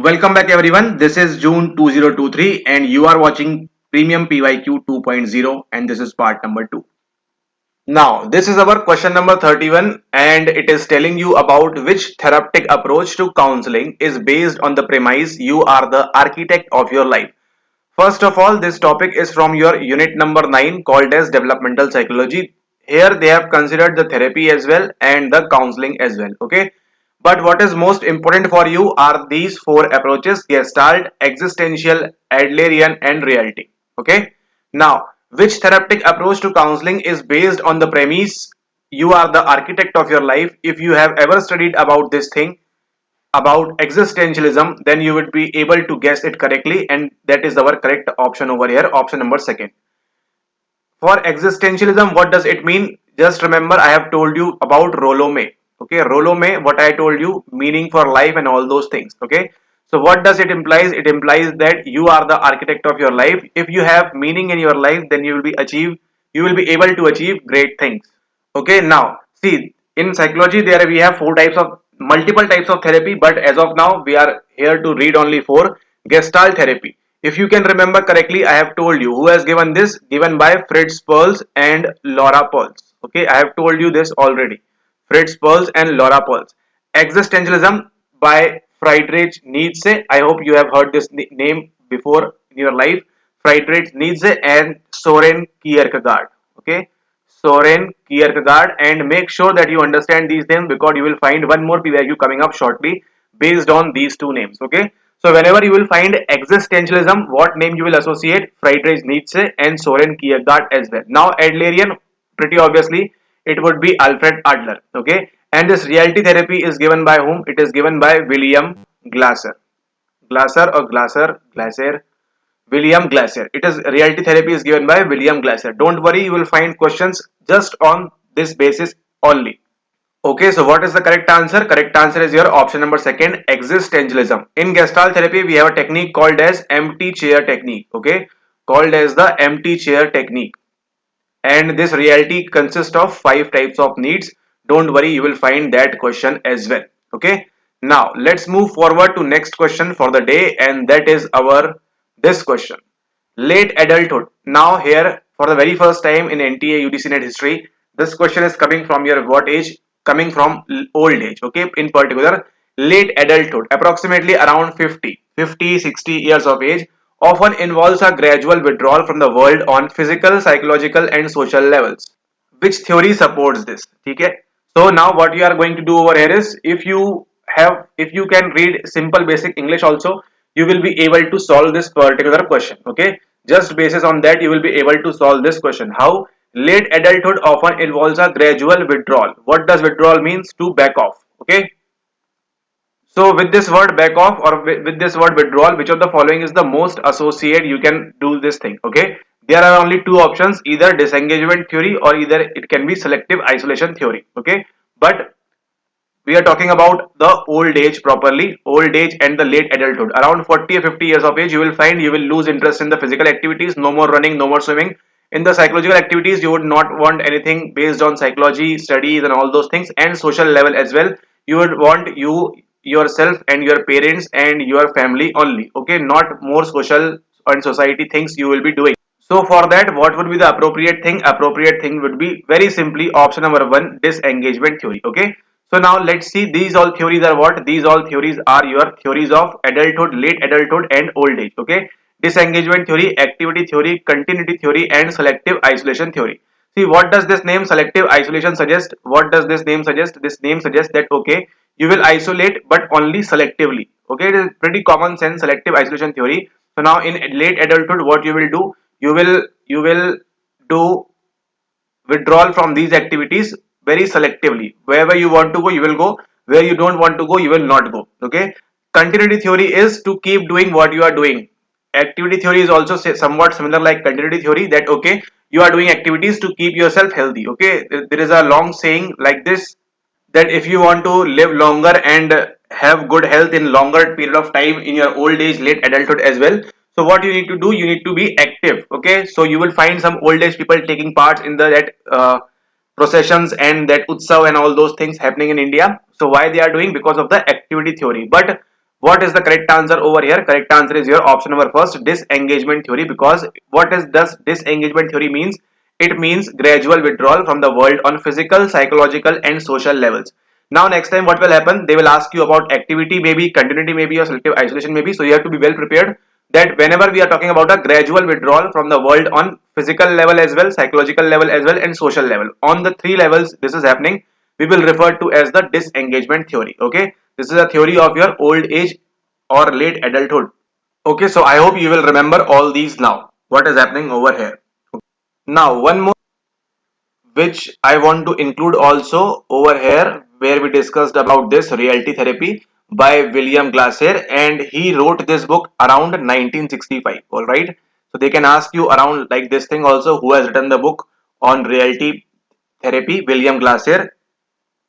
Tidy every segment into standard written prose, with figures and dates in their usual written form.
Welcome back everyone. This is June 2023 and you are watching Premium PYQ 2.0 and this is part number 2. Now, this is our question number 31 and it is telling you about which therapeutic approach to counseling is based on the premise you are the architect of your life. First of all, this topic is from your unit number 9 called as developmental psychology. Here they have considered the therapy as well and the counseling as well. Okay. But what is most important for you are these four approaches: Gestalt, existential, Adlerian and reality. Okay. Now, which therapeutic approach to counseling is based on the premise you are the architect of your life? If you have ever studied about this thing, about existentialism, then you would be able to guess it correctly, and that is our correct option over here, option number second. For existentialism, what does it mean? Just remember, I have told you about Rolome. Okay, Rolome, what I told you, meaning for life and all those things. Okay, so what does it implies? It implies that you are the architect of your life. If you have meaning in your life, then you will be able to achieve great things. Okay, now see, in psychology there we have multiple types of therapy, but as of now we are here to read only four. Gestalt therapy. If you can remember correctly, I have told you who has given this, given by Fritz Perls and Laura Perls. Okay, I have told you this already. Fritz Perls and Laura Perls. Existentialism by Friedrich Nietzsche. I hope you have heard this name before in your life. Friedrich Nietzsche and Soren Kierkegaard. Okay, Soren Kierkegaard, and make sure that you understand these names because you will find one more PYQ coming up shortly based on these two names. Okay, so whenever you will find existentialism, what name you will associate? Friedrich Nietzsche and Soren Kierkegaard as well. Now Adlerian, pretty obviously it would be Alfred Adler. Okay, and this reality therapy is given by whom? It is given by William Glasser. Glasser or Glasser, Glasser, William Glasser. It is reality therapy is given by William Glasser. Don't worry, you will find questions just on this basis only. Okay, so what is the correct answer? Correct answer is your option number second, existentialism. In Gestalt therapy, we have a technique called as empty chair technique. Okay, called as the empty chair technique. And this reality consists of five types of needs. Don't worry, you will find that question as well. Okay, now let's move forward to next question for the day, and that is our this question: late adulthood. Now here for the very first time in NTA UGC net history, this question is coming from your what age? Coming from old age. Okay, in particular late adulthood, approximately around 60 years of age, often involves a gradual withdrawal from the world on physical, psychological and social levels. Which theory supports this? Okay, so now what you are going to do over here is, if you can read simple basic English also, you will be able to solve this particular question. Okay, just basis on that you will be able to solve this question. How? Late adulthood often involves a gradual withdrawal. What does withdrawal means? To back off. Okay, so with this word back off or with this word withdrawal, which of the following is the most associated? You can do this thing. Okay, there are only two options, either disengagement theory or either it can be selective isolation theory. Okay, but we are talking about the old age properly, old age and the late adulthood. Around 40 or 50 years of age, you will find you will lose interest in the physical activities, no more running, no more swimming. In the psychological activities, you would not want anything based on psychology, studies and all those things, and social level as well. You would want yourself and your parents and your family only. Okay, not more social and society things you will be doing. So for that, what would be the appropriate thing? Appropriate thing would be very simply option number one, disengagement theory. Okay. So now let's see, these all theories are what? These all theories are your theories of adulthood, late adulthood and old age. Okay. Disengagement theory, activity theory, continuity theory and selective isolation theory. See, what does this name selective isolation suggest? What does this name suggest? This name suggests that, okay, you will isolate but only selectively. Okay. It is pretty common sense selective isolation theory. So now in late adulthood, what you will do? You will do withdrawal from these activities very selectively. Wherever you want to go, you will go. Where you don't want to go, you will not go. Okay, continuity theory is to keep doing what you are doing. Activity theory is also somewhat similar like continuity theory, that okay, you are doing activities to keep yourself healthy. Okay, there is a long saying like this, that if you want to live longer and have good health in longer period of time in your old age, late adulthood as well, so what you need to do, you need to be active. Okay, so you will find some old age people taking part in the that processions and that utsav and all those things happening in India. So why they are doing? Because of the activity theory. But What is the correct answer over here? Correct answer is your option number first, disengagement theory. Because what is does disengagement theory means? It means gradual withdrawal from the world on physical, psychological and social levels. Now next time what will happen? They will ask you about activity maybe, continuity maybe, or selective isolation maybe. So you have to be well prepared that whenever we are talking about a gradual withdrawal from the world on physical level as well, psychological level as well and social level, on the three levels this is happening, we will refer to as the disengagement theory. Okay, this is a theory of your old age or late adulthood. Okay, so I hope you will remember all these now what is happening over here. Now one more which I want to include also over here, where we discussed about this reality therapy by William Glasser, and he wrote this book around 1965. All right, so they can ask you around like this thing also, who has written the book on reality therapy? William Glasser,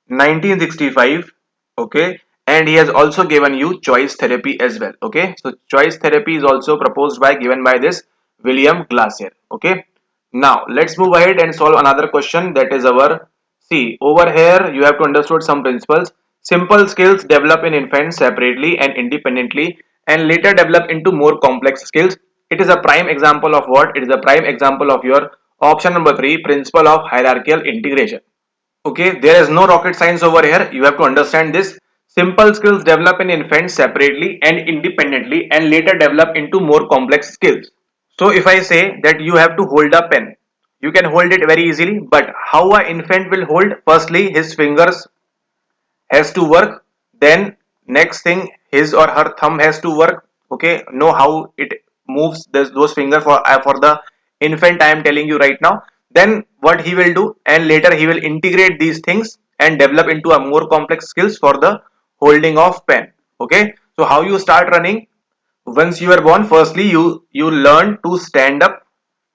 1965. Okay, and he has also given you choice therapy as well. Okay, so choice therapy is also proposed by given by this William Glasser. Okay, now let's move ahead and solve another question, that is our, see over here you have to understand some principles. Simple skills develop in infants separately and independently and later develop into more complex skills. It is a prime example of what? It is a prime example of your option number 3, principle of hierarchical integration. Okay, there is no rocket science over here. You have to understand this. Simple skills develop in infants separately and independently and later develop into more complex skills. So if I say that you have to hold a pen, you can hold it very easily, but how an infant will hold? Firstly, his fingers has to work. Then next thing, his or her thumb has to work. Okay, know how it moves those fingers for the infant, I am telling you right now. Then what he will do, and later he will integrate these things and develop into a more complex skills for the holding of pen. Okay, so how you start running? Once you are born, firstly you learn to stand up.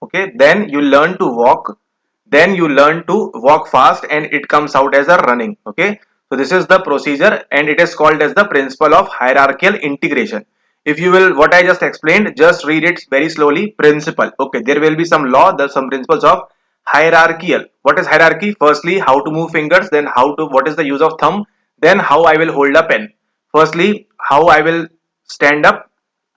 Okay, then you learn to walk, then you learn to walk fast and it comes out as a running. Okay, so this is the procedure and it is called as the principle of hierarchical integration. If you will, what I just explained, just read it very slowly. Principle, okay, there will be some law, there's some principles of hierarchical. What is hierarchy? Firstly, how to move fingers, then how to, what is the use of thumb, then how I will hold a pen. Firstly, how I will stand up,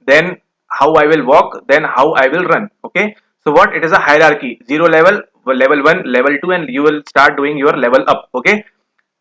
then how I will walk, then how I will run. Okay, so what, it is a hierarchy, zero level, level 1, level 2 and you will start doing your level up. Okay,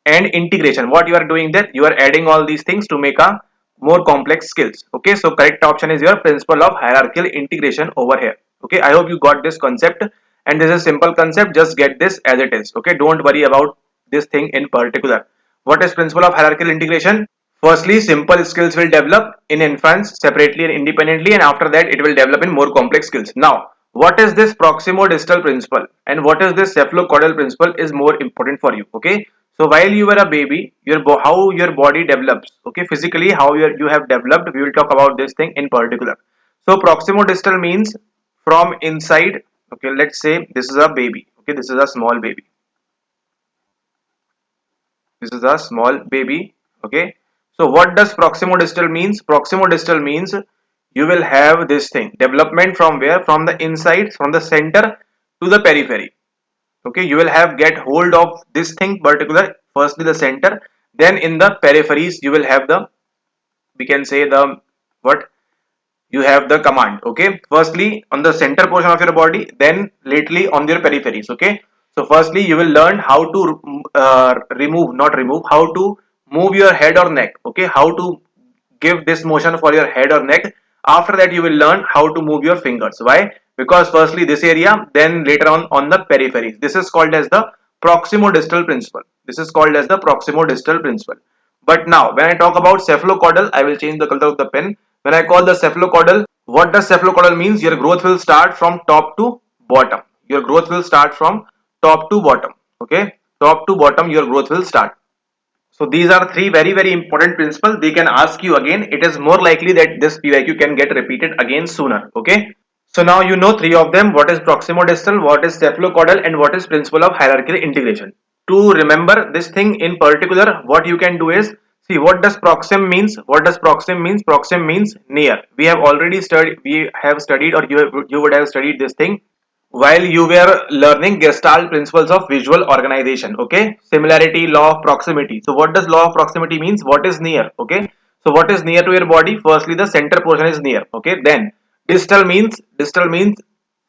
and integration, what you are doing there, you are adding all these things to make a more complex skills. Okay, so correct option is your principle of hierarchical integration over here. Okay, I hope you got this concept and this is simple concept, just get this as it is. Okay, don't worry about this thing in particular. What is principle of hierarchical integration? Firstly, simple skills will develop in infants separately and independently, and after that, it will develop in more complex skills. Now, what is this proximo-distal principle and what is this cephalocaudal principle is more important for you. Okay, so while you were a baby, how your body develops. Okay, physically how you have developed. We will talk about this thing in particular. So, proximo-distal means from inside. Okay, let's say this is a baby. Okay, this is a small baby. This is a small baby. Okay, so what does proximo-distal means? Proximo-distal means you will have this thing development from where? From the inside, from the center to the periphery. Okay, you will have get hold of this thing particular, firstly the center, then in the peripheries you will have the, we can say the, what, you have the command. Okay, firstly on the center portion of your body, then lately on your peripheries. Okay, so firstly you will learn how to remove, not remove, how to move your head or neck. Okay, how to give this motion for your head or neck. After that you will learn how to move your fingers. Why? Because firstly this area, then later on the peripheries. This is called as the proximo-distal principle. This is called as the proximo-distal principle. But now when I talk about cephalocaudal, I will change the color of the pen. When I call the cephalocaudal, what does cephalocaudal means? Your growth will start from top to bottom. Your growth will start from top to bottom. Okay, top to bottom your growth will start. So these are three very important principles. They can ask you again. It is more likely that this PYQ can get repeated again sooner. Okay. So now you know three of them. What is proximo-distal, what is cephalocaudal, and what is principle of hierarchical integration. To remember this thing in particular, what you can do is, see what does proxim means. What does proxim means? Proxim means near. We have already studied. We have studied, or you would have studied this thing while you were learning Gestalt principles of visual organization. Okay, similarity, law of proximity. So what does law of proximity means? What is near? Okay, So what is near to your body? Firstly, the center portion is near. Okay. Then distal means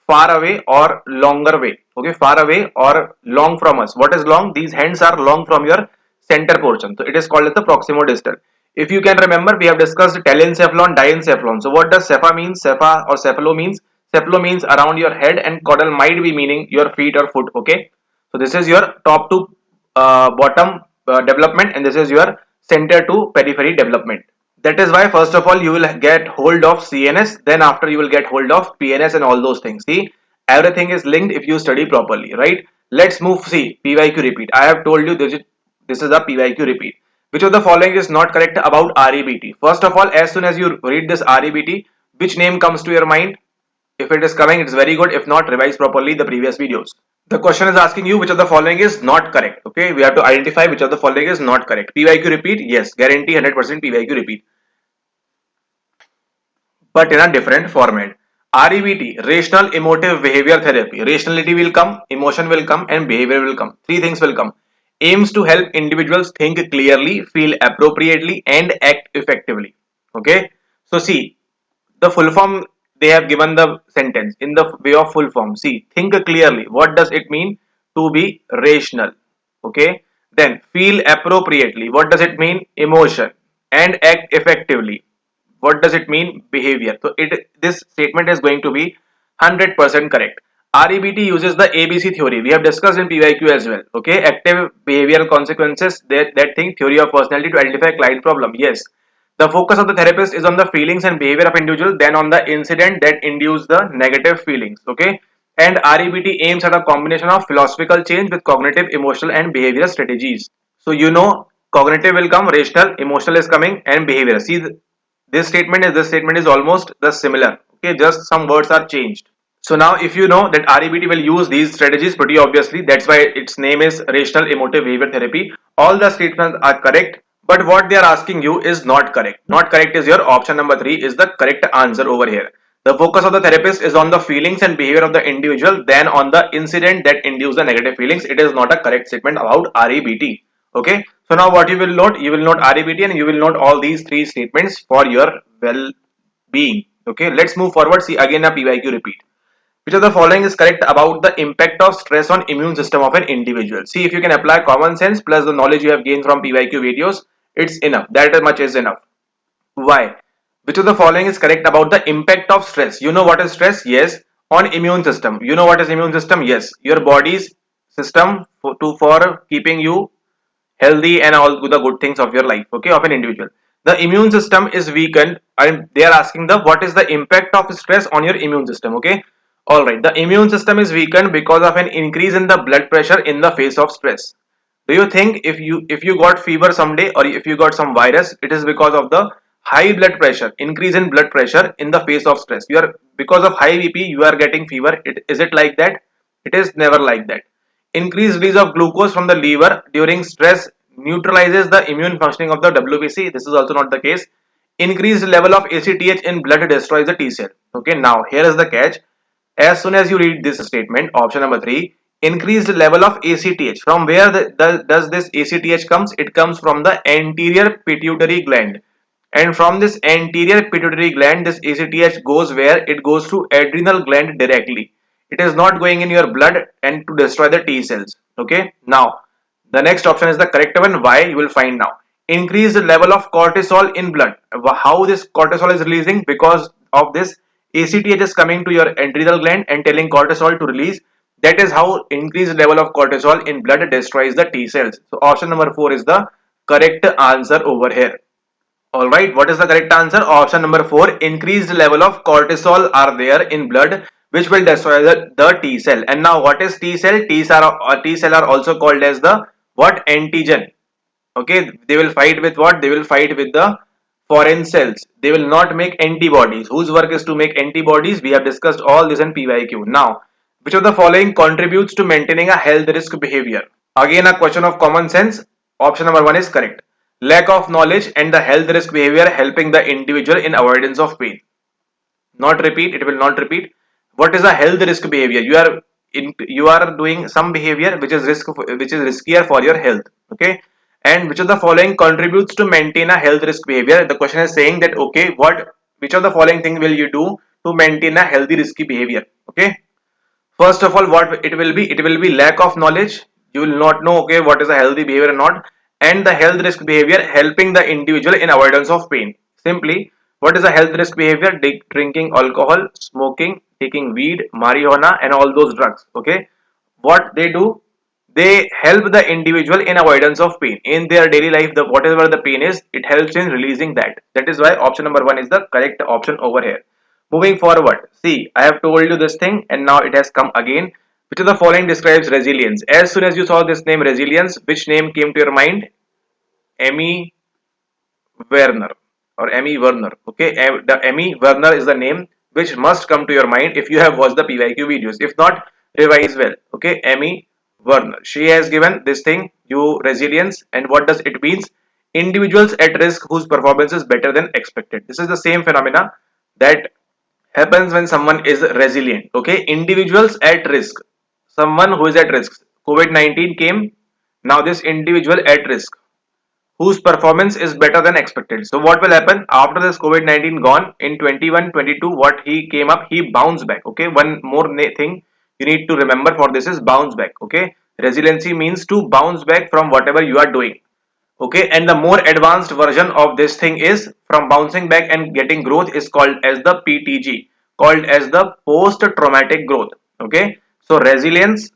far away or longer way. Okay, far away or long from us. What is long? These hands are long from your center portion. So it is called as the proximo-distal. If you can remember, we have discussed telencephalon, diencephalon. So what does cepha mean? Cepha or cephalo means? Cephalo means around your head, and caudal might be meaning your feet or foot. Okay. So this is your top to bottom development, and this is your center to periphery development. That is why first of all you will get hold of CNS, then after you will get hold of PNS and all those things. See, everything is linked if you study properly, right? Let's move. See, PYQ repeat. I have told you this is a PYQ repeat. Which of the following is not correct about REBT? First of all, as soon as you read this REBT, which name comes to your mind? If it is coming, it's very good. If not, revise properly the previous videos. The question is asking you which of the following is not correct. Okay, we have to identify which of the following is not correct. PYQ repeat, yes, guarantee 100% PYQ repeat, but in a different format. REBT, rational emotive behavior therapy. Rationality will come, emotion will come, and behavior will come. Three things will come. Aims to help individuals think clearly, feel appropriately, and act effectively. Okay, so see, the full form, they have given the sentence in the way of full form. See, think clearly. What does it mean to be rational? Okay, then feel appropriately. What does it mean? Emotion. And act effectively. What does it mean? Behavior. So this statement is going to be 100% correct. REBT uses the ABC theory. We have discussed in PYQ as well. Okay, active behavioral consequences. That thing, theory of personality to identify client problem. Yes, the focus of the therapist is on the feelings and behavior of individual, then on the incident that induce the negative feelings. Okay, and REBT aims at a combination of philosophical change with cognitive, emotional, and behavioral strategies. So you know, cognitive will come, rational, emotional is coming, and behavior. See, this statement is almost the similar. Okay, just some words are changed. So now if you know that REBT will use these strategies pretty obviously, that's why its name is Rational Emotive Behavior Therapy. All the statements are correct, but what they are asking you is not correct. Not correct is your option number 3 is the correct answer over here. The focus of the therapist is on the feelings and behavior of the individual than on the incident that induce the negative feelings. It is not a correct statement about REBT. Okay. So now what you will note? You will note REBT and you will note all these three statements for your well-being. Okay. Let's move forward. See again a PYQ repeat. Which of the following is correct about the impact of stress on immune system of an individual? See if you can apply common sense plus the knowledge you have gained from PYQ videos. It's enough. That much is enough. Why? Which of the following is correct about the impact of stress? You know what is stress? Yes. On immune system. You know what is immune system? Yes. Your body's system for keeping you healthy and all the good things of your life. Okay, of an individual. The immune system is weakened, and they are asking the what is the impact of stress on your immune system. Okay, all right. The immune system is weakened because of an increase in the blood pressure in the face of stress. Do you think if you got fever someday or if you got some virus, it is because of the high blood pressure, increase in blood pressure in the face of stress? You are because of high BP, you are getting fever. Is it like that? It is never like that. Increased release of glucose from the liver during stress neutralizes the immune functioning of the WBC. This is also not the case. Increased level of ACTH in blood destroys the T cell. Okay, now here is the catch. As soon as you read this statement, option number 3, increased level of ACTH. From where does this ACTH comes? It comes from the anterior pituitary gland. And from this anterior pituitary gland, this ACTH goes where? It goes to adrenal gland directly. It is not going in your blood and to destroy the T cells. Okay. Now, the next option is the correct one. Why? You will find now. Increased level of cortisol in blood. How this cortisol is releasing? Because of this ACTH is coming to your adrenal gland and telling cortisol to release. That is how increased level of cortisol in blood destroys the T cells. So option number 4 is the correct answer over here. Alright, what is the correct answer? Option number 4, increased level of cortisol are there in blood which will destroy the T cell. And now what is T cell? T cell are also called as the what? Antigen. Okay, they will fight with what? They will fight with the foreign cells. They will not make antibodies. Whose work is to make antibodies? We have discussed all this in PYQ. Now, which of the following contributes to maintaining a health risk behavior? Again, a question of common sense. Option number 1 is correct. Lack of knowledge and the health risk behavior helping the individual in avoidance of pain. Not repeat, it will not repeat. What is a health risk behavior? You are doing some behavior which is riskier for your health. Okay. And which of the following contributes to maintain a health risk behavior? The question is saying that okay, which of the following thing will you do to maintain a healthy risky behavior? Okay, first of all, what it will be? It will be lack of knowledge. You will not know okay what is a healthy behavior or not, and the health risk behavior helping the individual in avoidance of pain. Simply, what is a health risk behavior? Drinking alcohol, smoking, taking weed, marijuana, and all those drugs. Okay, what they do? They help the individual in avoidance of pain in their daily life. The whatever the pain is, it helps in releasing that. That is why option number one is the correct option over here. Moving forward, see, I have told you this thing and now it has come again. Which of the following describes resilience? As soon as you saw this name resilience, which name came to your mind? Emmy Werner or Emmy Werner. Okay, the Emmy Werner is the name which must come to your mind if you have watched the PYQ videos. If not, revise well. Okay, Emmy Werner. She has given this thing, you resilience, and what does it means? Individuals at risk whose performance is better than expected. This is the same phenomena that happens when someone is resilient. Okay, individuals at risk, someone who is at risk. COVID-19 came. Now this individual at risk whose performance is better than expected. So what will happen after this COVID-19 gone in 21, 22? What he came up, he bounced back. Okay, one more thing you need to remember for this is bounce back. Okay, resiliency means to bounce back from whatever you are doing. Okay, and the more advanced version of this thing is from bouncing back and getting growth is called as the PTG, called as the post traumatic growth. Okay, so resilience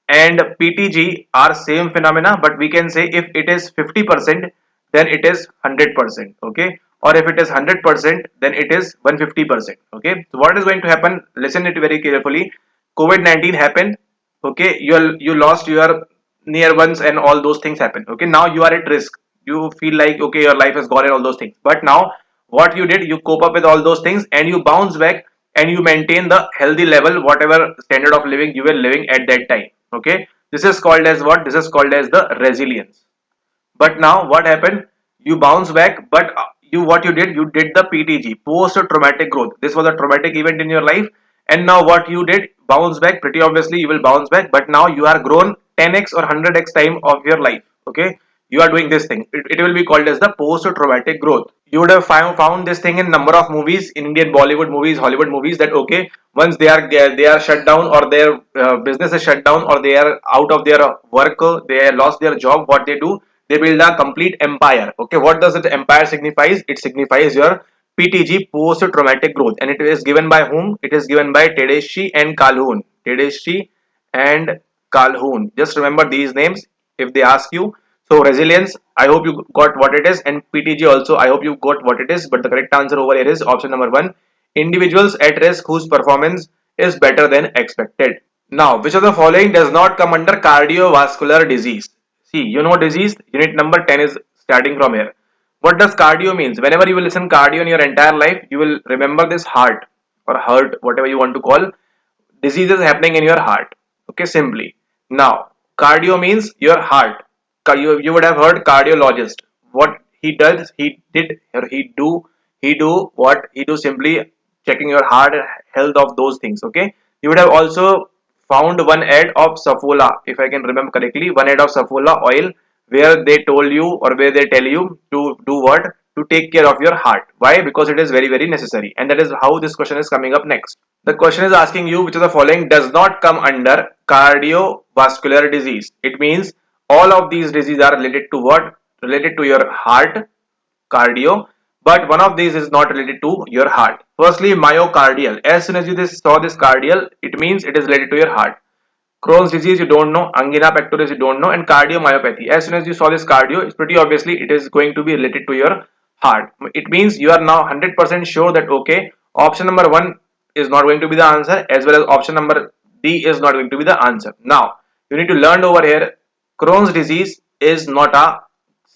and PTG are same phenomena, but we can say if it is 50% then it is 100%. Okay, or if it is 100% then it is 150%. Okay, so what is going to happen? Listen it very carefully. COVID-19 happened. Okay, you lost your near ones and all those things happen. Okay, now you are at risk. You feel like okay your life is gone and all those things, but now what you did, you cope up with all those things and you bounce back and you maintain the healthy level, whatever standard of living you were living at that time. Okay, this is called as what? This is called as the resilience. But now what happened? You bounce back, but you what you did? You did the PTG, post traumatic growth. This was a traumatic event in your life, and now what you did? Bounce back. Pretty obviously, you will bounce back, but now you are grown 10x or 100x time of your life. Okay, you are doing this thing. It will be called as the post traumatic growth. You would have found this thing in number of movies, in Indian Bollywood movies, Hollywood movies, that okay, once they are shut down or their business is shut down or they are out of their work, they lost their job. What they do? They build a complete empire. Okay, what does it empire signifies? It signifies your PTG, post traumatic growth, and it is given by whom? It is given by Tedeschi and Calhoun. Tedeschi and Calhoun. Just remember these names if they ask you. So resilience, I hope you got what it is, and PTG also, I hope you got what it is. But the correct answer over here is option number one: individuals at risk whose performance is better than expected. Now, which of the following does not come under cardiovascular disease? See, you know disease. Unit number 10 is starting from here. What does cardio means? Whenever you will listen cardio in your entire life, you will remember this heart or heart, whatever you want to call. Disease is happening in your heart. Okay, simply. Now, cardio means your heart. You would have heard cardiologist. What he does, he did, or he do what he do simply checking your heart health of those things. Okay, you would have also found one ad of Saffola, if I can remember correctly, one ad of Saffola oil where they told you or where they tell you to do what? To take care of your heart. Why? Because it is very, very necessary. And that is how this question is coming up next. The question is asking you which of the following does not come under cardiovascular disease. It means all of these diseases are related to what? Related to your heart, cardio, but one of these is not related to your heart. Firstly, myocardial. As soon as you saw this cardial, it means it is related to your heart. Crohn's disease, you don't know. Angina pectoris, you don't know. And cardiomyopathy. As soon as you saw this cardio, it's pretty obviously it is going to be related to your heart. It means you are now 100% sure that okay, option number 1 is not going to be the answer, as well as option number D is not going to be the answer. Now, you need to learn over here, Crohn's disease is not a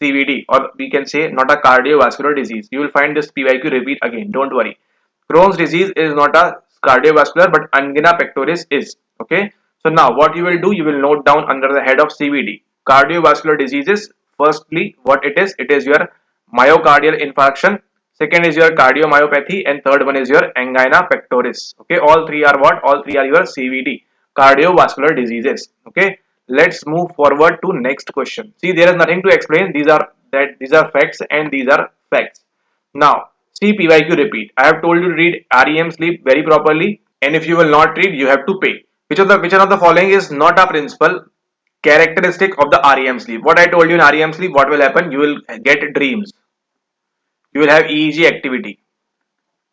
CVD, or we can say not a cardiovascular disease. You will find this PYQ repeat again. Don't worry. Crohn's disease is not a cardiovascular, but angina pectoris is. Okay. So now what you will do, you will note down under the head of CVD. Cardiovascular diseases, firstly, what it is your myocardial infarction. Second is your cardiomyopathy, and third one is your angina pectoris. Okay. All three are what? All three are your CVD, cardiovascular diseases. Okay. let's move forward to next question. See, there is nothing to explain. These are facts and these are facts. Now, see PYQ repeat. I have told you to read REM sleep very properly, and if you will not read, you have to pay. Which one of the following is not a principal characteristic of the REM sleep? What I told you in REM sleep, what will happen? You will get dreams. You will have EEG activity.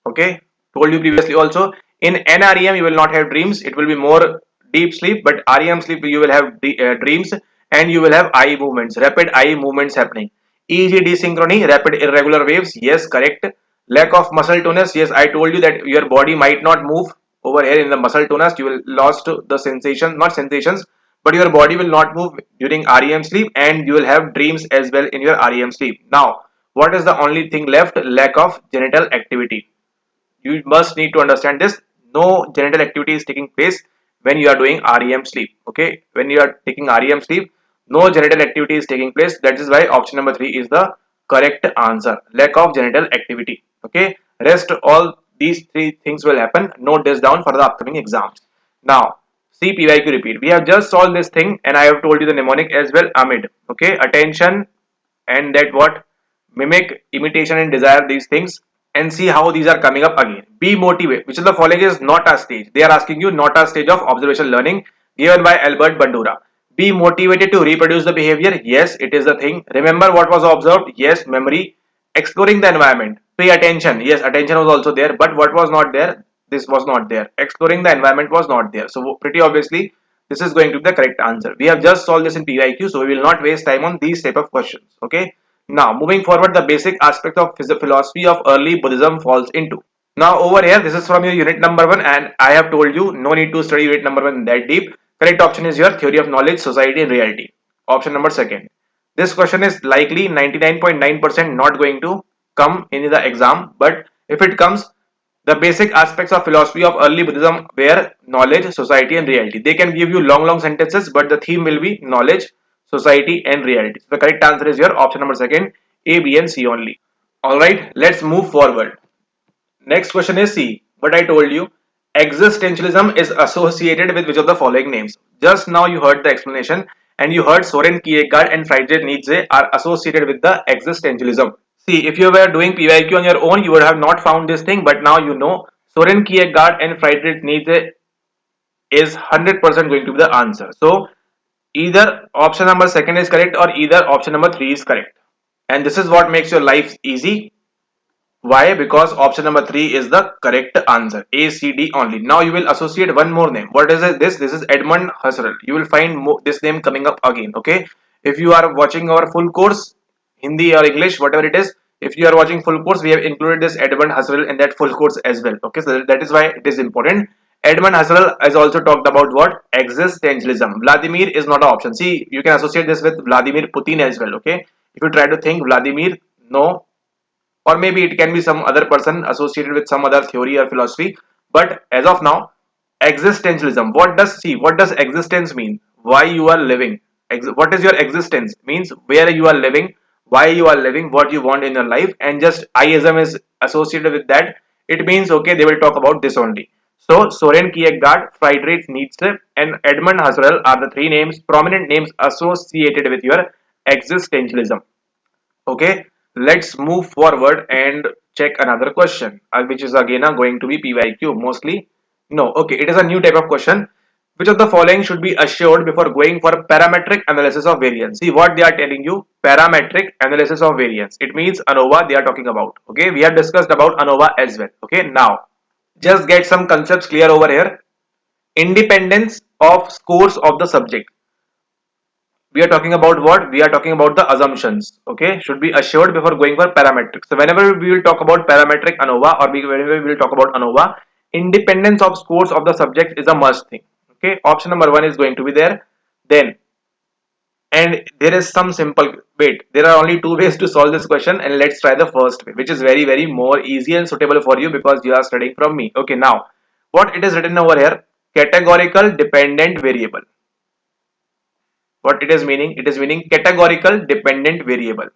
Okay, told you previously also. In NREM you will not have dreams, it will be more deep sleep, but REM sleep you will have dreams, and you will have eye movements, rapid eye movements happening. EEG desynchrony, rapid irregular waves, yes, correct. Lack of muscle tonus, yes, I told you that your body might not move. Over here in the muscle tonus you will lost the sensation, not sensations, but your body will not move during REM sleep, and you will have dreams as well in your REM sleep. Now, what is the only thing left? Lack of genital activity. You must need to understand this. No genital activity is taking place when you are doing REM sleep. Okay, when you are taking REM sleep, no genital activity is taking place. That is why option number 3 is the correct answer. Lack of genital activity. Okay, rest all these three things will happen. Note this down for the upcoming exams. Now, see PYQ repeat. We have just solved this thing, and I have told you the mnemonic as well. Amid. Okay, attention, and that what, mimic, imitation, and desire, these things, and see how these are coming up again. Be motivated. Which of the following is not a stage? They are asking you not a stage of observational learning given by Albert Bandura. Be motivated to reproduce the behavior. Yes, it is the thing. Remember what was observed. Yes, memory. Exploring the environment. Pay attention. Yes, attention was also there, but what was not there? This was not there. Exploring the environment was not there. So pretty obviously, this is going to be the correct answer. We have just solved this in PYQ, so we will not waste time on these type of questions. Okay. Now, moving forward, the basic aspect of philosophy of early Buddhism falls into. Now, over here, this is from your unit number 1, and I have told you no need to study unit number 1 that deep. Correct option is your theory of knowledge, society, and reality. Option number 2. This question is likely 99.9% not going to come in the exam, but if it comes, the basic aspects of philosophy of early Buddhism were knowledge, society, and reality. They can give you long sentences, but the theme will be knowledge, society, and reality. So the correct answer is your option number 2, A, B, and C only. Alright, let's move forward. Next question is C. What I told you, existentialism is associated with which of the following names? Just now you heard the explanation, and you heard Soren Kierkegaard and Friedrich Nietzsche are associated with the existentialism. See, if you were doing PYQ on your own, you would have not found this thing, but now you know Soren Kierkegaard and Friedrich Nietzsche is 100% going to be the answer. So either option number 2 is correct, or either option number 3 is correct. And this is what makes your life easy. Why? Because option number 3 is the correct answer. A, C, D only. Now you will associate one more name. What is it? This is Edmund Husserl. You will find this name coming up again. Okay. If you are watching our full course, Hindi or English, whatever it is, if you are watching full course, we have included this Edmund Husserl in that full course as well. Okay. So that is why it is important. Edmund Husserl has also talked about what? Existentialism. Vladimir is not an option. See, you can associate this with Vladimir Putin as well. Okay. If you try to think Vladimir, no, or maybe it can be some other person associated with some other theory or philosophy, but as of now, existentialism. What does existence mean? Why you are living? What is your existence? Means where you are living, why you are living, what you want in your life, and just ism is associated with that. It means okay, they will talk about this only. So Soren Kierkegaard, Friedrich Nietzsche, and Edmund Husserl are the three names, prominent names associated with your existentialism. Okay, let's move forward and check another question, which is again going to be PYQ mostly. No, okay, it is a new type of question. Which of the following should be assured before going for parametric analysis of variance? See what they are telling you, parametric analysis of variance. It means ANOVA they are talking about. Okay, we have discussed about ANOVA as well. Okay, now just get some concepts clear over here. Independence of scores of the subject. We are talking about what? We are talking about the assumptions. Okay, should be assured before going for parametric. So whenever we will talk about parametric ANOVA, or whenever we will talk about ANOVA, independence of scores of the subject is a must thing. Okay, option number 1 is going to be there. Then, and there is some simple, wait, there are only two ways to solve this question, and let's try the first way, which is very more easy and suitable for you because you are studying from me. Okay, now what it is written over here, categorical dependent variable. What it is meaning? It is meaning categorical dependent variable.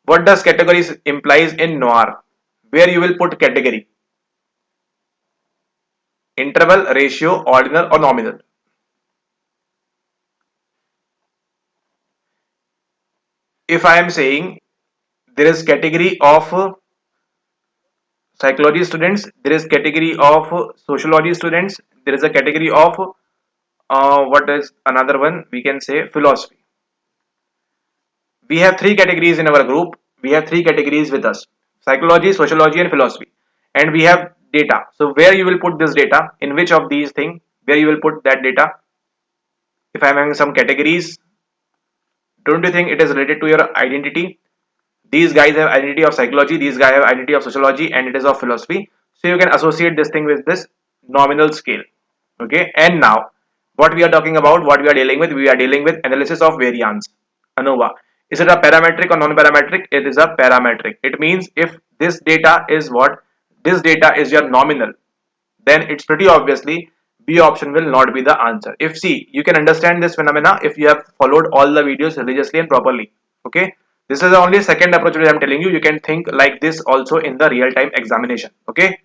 What does categories implies in NOIR? Where you will put category? Interval, ratio, ordinal, or nominal? if I am saying there is category of psychology students, there is category of sociology students, there is a category of what is another one, we can say philosophy. We have three categories in our group. We have three categories with us: psychology, sociology, and philosophy. And we have data. So where you will put this data, in which of these things, where you will put that data? If I'm having some categories, don't you think it is related to your identity? These guys have identity of psychology, these guys have identity of sociology, and it is of philosophy. So you can associate this thing with this nominal scale. Okay, and now what we are talking about, what we are dealing with, we are dealing with analysis of variance, ANOVA. Is it a parametric or non-parametric? It is a parametric. It means if this data is what, this data is your nominal, then it's pretty obviously B option will not be the answer. If see, you can understand this phenomena if you have followed all the videos religiously and properly. Okay, this is the only second approach that I'm telling you. You can think like this also in the real-time examination. Okay,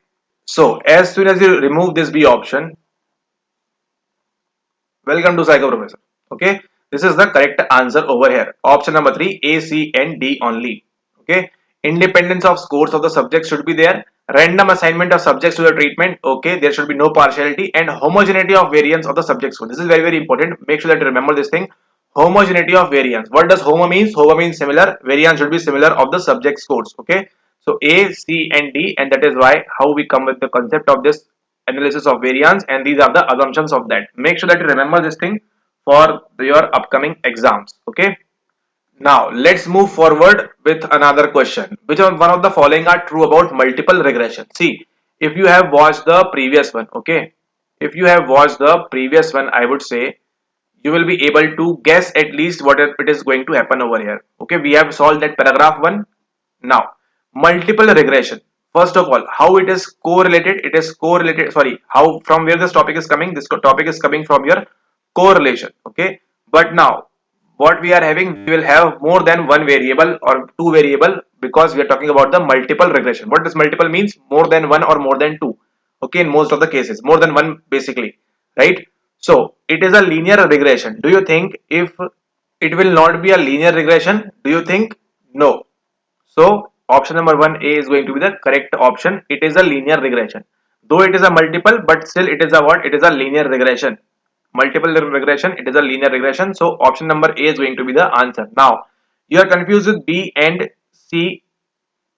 so as soon as you remove this B option, welcome to Psycho Professor. Okay, this is the correct answer over here. Option number 3, A, C, and D only. Okay, independence of scores of the subject should be there. Random assignment of subjects to the treatment. Okay, there should be no partiality, and homogeneity of variance of the subject score. This is very important. Make sure that you remember this thing. Homogeneity of variance. What does homo means? Homo means similar. Variance should be similar of the subject scores. Okay, so A, C, and D, and that is why how we come with the concept of this analysis of variance, and these are the assumptions of that. Make sure that you remember this thing for your upcoming exams. Okay, now let's move forward with another question. Which one of the following are true about multiple regression? See, if you have watched the previous one, okay, if you have watched the previous one, I would say you will be able to guess at least what it is going to happen over here. Okay, we have solved that paragraph 1. Now multiple regression, first of all, how it is correlated? It is correlated, sorry, how, from where this topic is coming? This topic is coming from your correlation. Okay, but now what we are having, we will have more than one variable or two variable, because we are talking about the multiple regression. What does multiple means? More than one or more than two. Okay, in most of the cases more than one basically, right? So it is a linear regression. Do you think if it will not be a linear regression? Do you think? No. So option number 1A is going to be the correct option. It is a linear regression. Though it is a multiple, but still it is a what? It is a linear regression. Multiple regression, it is a linear regression. So option number A is going to be the answer. Now you are confused with B and C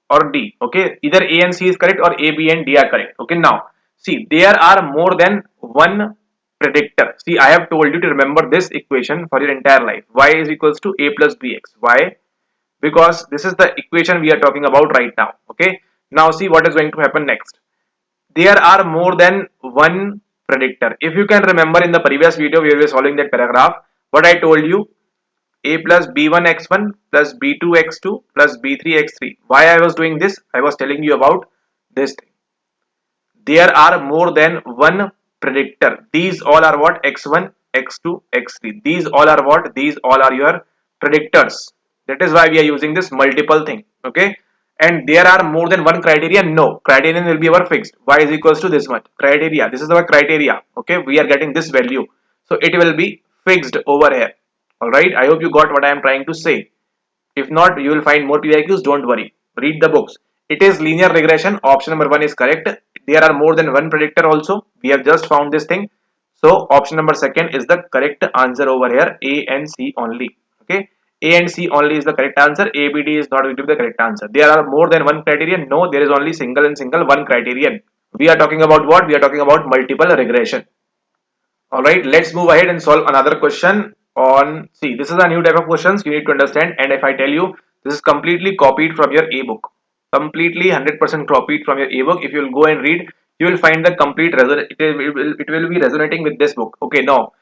or D. Okay, either A and C is correct or A, B and D are correct. Okay, now see, there are more than one predictor. See, I have told you to remember this equation for your entire life. Y is equals to A plus BX. Why? Because this is the equation we are talking about right now. Okay, now see what is going to happen next. There are more than one predictor. If you can remember in the previous video where we were solving that paragraph, what I told you, A plus B1 x1 plus B2 x2 plus B3 x3. Why I was doing this? I was telling you about this thing. There are more than one predictor. These all are what? X1, x2, x3. These all are what? These all are your predictors. That is why we are using this multiple thing. Okay, and there are more than one criterion? No, criterion will be our fixed. Y is equals to this much criteria. This is our criteria. Okay, we are getting this value, so it will be fixed over here. All right, I hope you got what I am trying to say. If not, you will find more PIQs. Don't worry, read the books. It is linear regression. Option number 1 is correct. There are more than one predictor also. We have just found this thing. So option number 2 is the correct answer over here. A and C only. Okay, A and C only is the correct answer. A, B, D is not going to be the correct answer. There are more than one criterion. No, there is only single and single one criterion. We are talking about what? We are talking about multiple regression. Alright, let's move ahead and solve another question on, see, this is a new type of questions you need to understand, and if I tell you, this is completely copied from your ebook. Completely 100% copied from your ebook. If you will go and read, you will find the complete it will be resonating with this book. Okay, now,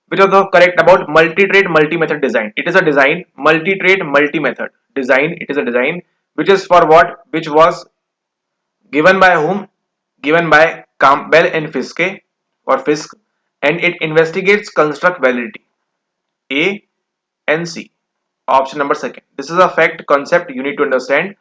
which is the correct about multi-trade, multi-method design? It is a design, multi-trade, multi-method design. It is a design which is for what? Which was given by whom? Given by Campbell and Fiske or Fisk, and it investigates construct validity. A and C. Option number 2. This is a fact concept you need to understand.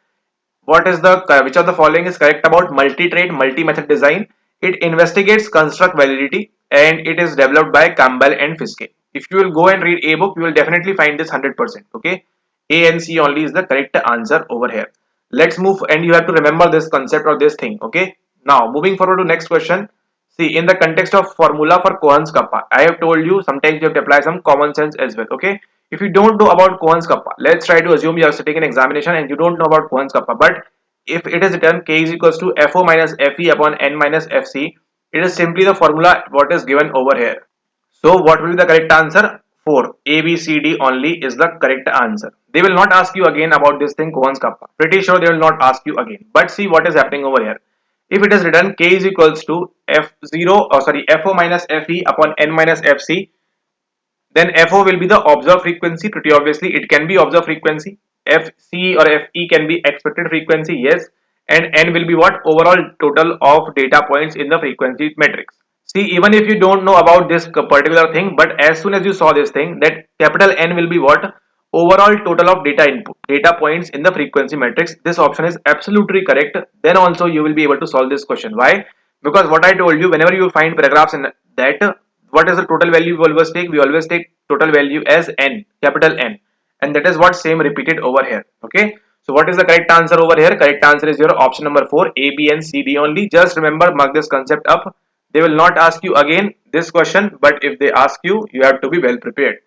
What is the, which of the following is correct about multi-trade, multi-method design? It investigates construct validity and it is developed by Campbell and Fiske. If you will go and read a book, you will definitely find this 100%. Okay. A and C only is the correct answer over here. Let's move, and you have to remember this concept or this thing. Okay. Now moving forward to next question. See, in the context of formula for Cohen's kappa, I have told you sometimes you have to apply some common sense as well. Okay. If you don't know about Cohen's kappa, let's try to assume you are sitting in examination and you don't know about Cohen's kappa. But if it is written K is equals to FO minus FE upon N minus FC, it is simply the formula what is given over here. So what will be the correct answer? 4. A, B, C, D only is the correct answer. They will not ask you again about this thing Cohen's kappa. Pretty sure they will not ask you again. But see what is happening over here. If it is written K is equals to FO minus FE upon N minus FC, then FO will be the observed frequency. Pretty obviously it can be observed frequency. FC or FE can be expected frequency, yes. And N will be what? Overall total of data points in the frequency matrix. See, even if you don't know about this particular thing, but as soon as you saw this thing, that capital N will be what? Overall total of data input, data points in the frequency matrix. This option is absolutely correct. Then also you will be able to solve this question. Why? Because what I told you, whenever you find paragraphs in that, what is the total value we always take? We always take total value as N, capital N. And that is what same repeated over here. Okay. So what is the correct answer over here? Correct answer is your option number 4, A, B and C, D only. Just remember, mark this concept up. They will not ask you again this question, but if they ask you, you have to be well prepared.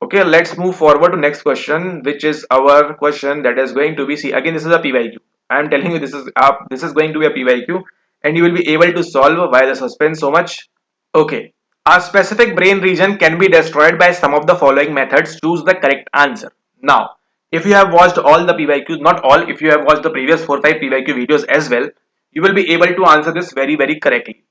Okay, let's move forward to next question, which is our question that is going to be, see again, this is a PYQ. I am telling you this is going to be a PYQ, and you will be able to solve. Why the suspense so much? Okay, a specific brain region can be destroyed by some of the following methods. Choose the correct answer. Now, if you have watched all the PYQs, not all, if you have watched the previous 4-5 PYQ videos as well, you will be able to answer this very correctly.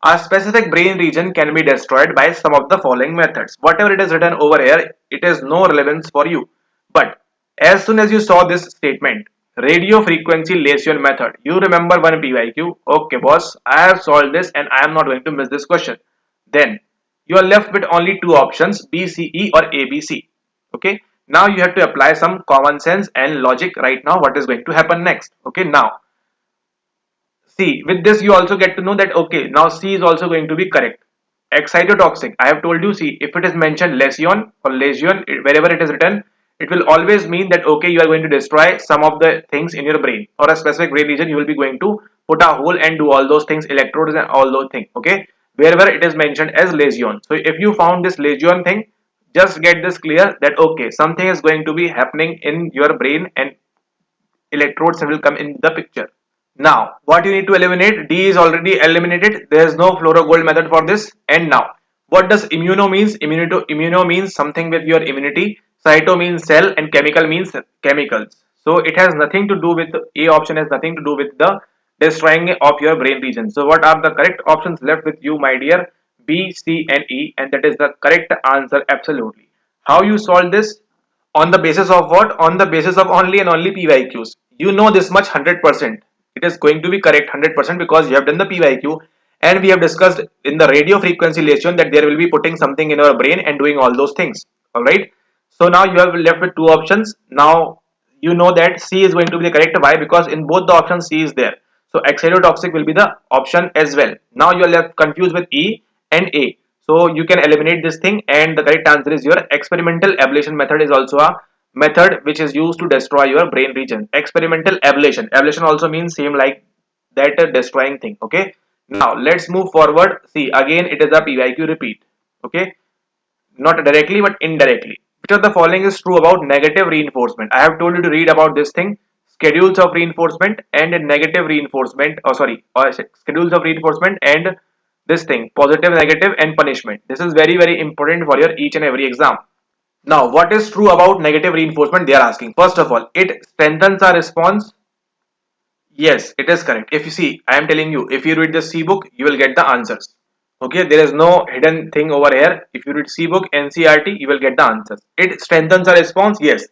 A specific brain region can be destroyed by some of the following methods. Whatever it is written over here, it has no relevance for you. But as soon as you saw this statement, radio frequency lesion method, you remember one PYQ. Okay, boss, I have solved this and I am not going to miss this question. Then you are left with only two options, B, C, E or A, B, C. Okay. Now you have to apply some common sense and logic right now. What is going to happen next? Okay. Now see, with this you also get to know that okay, now C is also going to be correct. Excitotoxic. I have told you, see, if it is mentioned lesion or lesion, wherever it is written, it will always mean that okay, you are going to destroy some of the things in your brain or a specific brain region. You will be going to put a hole and do all those things, electrodes and all those things. Okay, wherever it is mentioned as lesion. So if you found this lesion thing, just get this clear that okay, something is going to be happening in your brain and electrodes will come in the picture. Now, what you need to eliminate? D is already eliminated. There is no fluoro gold method for this. And now, what does immuno means? Immuno means something with your immunity. Cyto means cell and chemical means chemicals. So it has nothing to do with A option has nothing to do with the destroying of your brain region. So what are the correct options left with you, my dear? B, C and E, and that is the correct answer absolutely. How you solve this? On the basis of what? On the basis of only and only PYQs. You know this much 100%. It is going to be correct 100% because you have done the PYQ and we have discussed in the radio frequency lesson that there will be putting something in your brain and doing all those things. Alright. So now you have left with two options. Now you know that C is going to be the correct. Why? Because in both the options C is there. So excitotoxic will be the option as well. Now you are left confused with E and A. So you can eliminate this thing and the correct answer is your experimental ablation method is also a method which is used to destroy your brain region. Experimental ablation. Ablation also means same like that destroying thing. Okay. Now let's move forward. See again it is a PYQ repeat. Okay. Not directly but indirectly. Which of the following is true about negative reinforcement? I have told you to read about this thing. Schedules of reinforcement and negative reinforcement. Schedules of reinforcement and this thing positive, negative and punishment. This is very important for your each and every exam. Now, what is true about negative reinforcement? They are asking. First of all, it strengthens our response. Yes, it is correct. If you see, I am telling you, if you read the C book, you will get the answers. Okay, there is no hidden thing over here. If you read C book, NCRT, you will get the answers. It strengthens our response. Yes.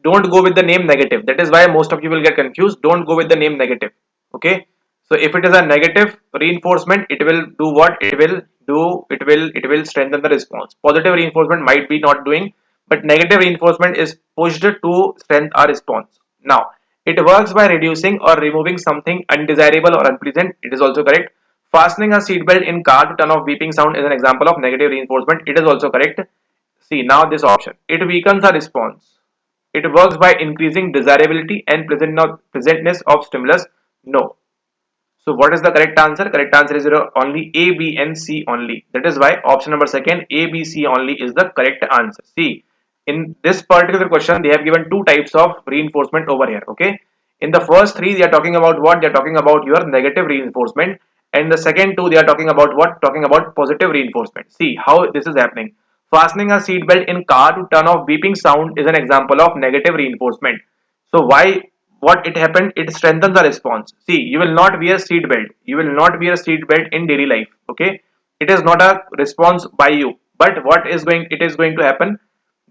Don't go with the name negative. That is why most of you will get confused. Don't go with the name negative. Okay. So if it is a negative reinforcement, it will do what? It will strengthen the response. Positive reinforcement might be not doing, but negative reinforcement is pushed to strengthen our response. Now, it works by reducing or removing something undesirable or unpleasant. It is also correct. Fastening a seatbelt in car to turn off beeping sound is an example of negative reinforcement. It is also correct. See now this option. It weakens our response. It works by increasing desirability and pleasantness of stimulus. No. So what is the correct answer? Correct answer is only A, B and C only. That is why option number second, A, B, C only is the correct answer. See, in this particular question, they have given two types of reinforcement over here. Okay. In the first three, they are talking about what? They are talking about your negative reinforcement. And the second two, they are talking about what? Talking about positive reinforcement. See how this is happening. Fastening a seat belt in car to turn off beeping sound is an example of negative reinforcement. So why what it happened? It strengthens the response. See, you will not wear seat belt. You will not wear seat belt in daily life. Okay, it is not a response by you. But what is going? It is going to happen